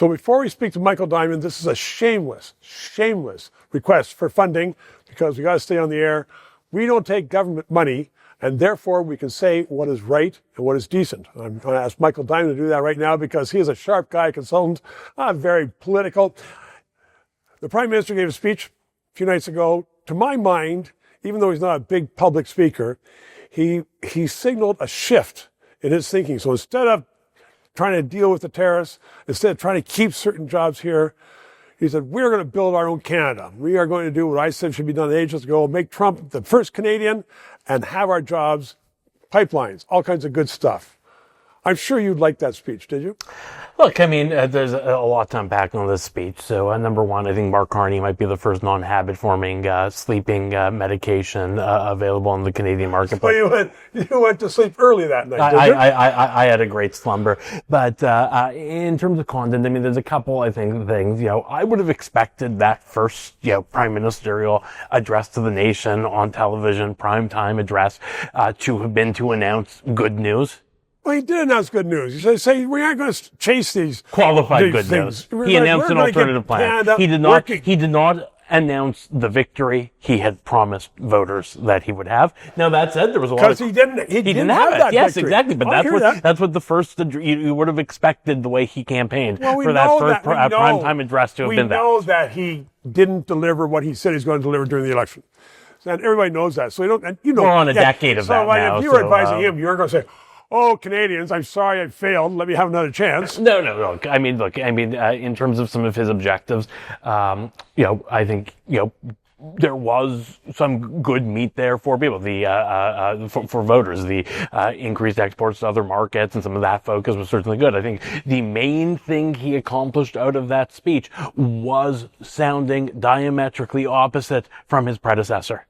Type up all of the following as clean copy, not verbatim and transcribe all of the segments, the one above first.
So before we speak to Michael Diamond, this is a shameless request for funding because we got to stay on the air. We don't take government money, and therefore we can say what is right and what is decent. I'm going to ask Michael Diamond to do that right now because he is a sharp guy, consultant, very political. The Prime Minister gave a speech a few nights ago. To my mind, even though he's not a big public speaker, he signaled a shift in his thinking. So instead of trying to deal with the tariffs, instead of trying to keep certain jobs here, he said, we're going to build our own Canada. We are going to do what I said should be done ages ago, make Trump the first Canadian and have our jobs, pipelines, all kinds of good stuff. I'm sure you'd like that speech, did you? Look, I mean, there's a lot to unpack on this speech. So, number one, I think Mark Carney might be the first non-habit-forming sleeping medication available in the Canadian marketplace. So you went to sleep early that night, did you? I had a great slumber. But in terms of content, I mean, there's a couple, I think, things. I would have expected that first, prime ministerial address to the nation on television, primetime address, to have been to announce good news. Well, he did announce good news. He said, we aren't going to chase these qualified good news. He announced an alternative plan. He did not announce the victory he had promised voters that he would have. Now, that said, there was a lot of... Because he didn't have it. that Yes, victory. exactly. But that's what the first... You would have expeced the way he campaigned for that first primetime address to have been that. We know that he didn't deliver what he said he's going to deliver during the election. And everybody knows that. So we're on a decade of that now. So if you were advising him, you were going to say... Oh, Canadians, I'm sorry I failed. Let me have another chance. No. I mean, in terms of some of his objectives, I think, there was some good meat there for people, for voters. The increased exports to other markets and some of that focus was certainly good. I think the main thing he accomplished out of that speech was sounding diametrically opposite from his predecessor.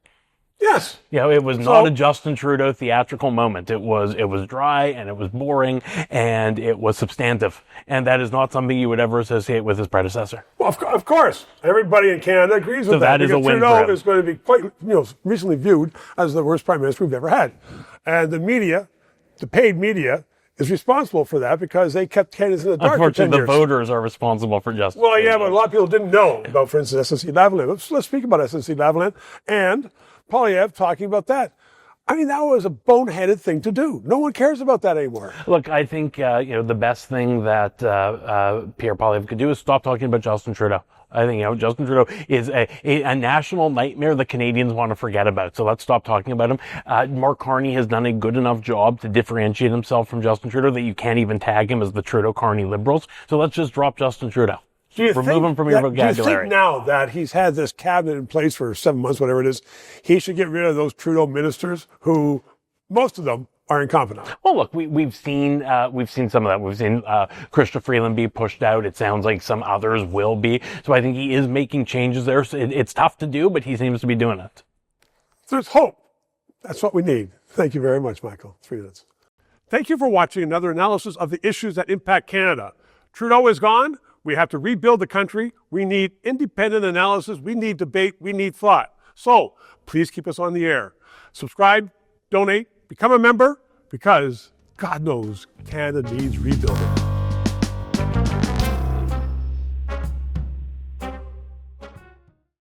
Yes. It was not a Justin Trudeau theatrical moment. It was dry and it was boring and it was substantive. And that is not something you would ever associate with his predecessor. Well, of course. Everybody in Canada agrees with that. So that is a win Trudeau for him. is going to be quite, recently viewed as the worst prime minister we've ever had. And the media, the paid media, is responsible for that because they kept Canadians in the dark for 10 years. Unfortunately, the voters are responsible for Justin Well, Trudeau. yeah, but a lot of people didn't know about, for instance, SNC-Lavalin. Let's speak about SNC-Lavalin and Poilievre talking about that. I mean, that was a boneheaded thing to do. No one cares about that anymore. Look, I think, the best thing that Pierre Poilievre could do is stop talking about Justin Trudeau. I think, Justin Trudeau is a national nightmare that Canadians want to forget about. So let's stop talking about him. Mark Carney has done a good enough job to differentiate himself from Justin Trudeau that you can't even tag him as the Trudeau-Carney Liberals. So let's just drop Justin Trudeau. Remove him from your vocabulary. Do you think now that he's had this cabinet in place for 7 months, whatever it is, he should get rid of those Trudeau ministers who, most of them, are incompetent? Well, look, we've seen some of that. We've seen Chrystia Freeland be pushed out. It sounds like some others will be. So I think he is making changes there. So it's tough to do, but he seems to be doing it. There's hope. That's what we need. Thank you very much, Michael. 3 minutes. Thank you for watching another analysis of the issues that impact Canada. Trudeau is gone. We have to rebuild the country. We need independent analysis. We need debate. We need thought. So please keep us on the air. Subscribe, donate, become a member, because God knows Canada needs rebuilding.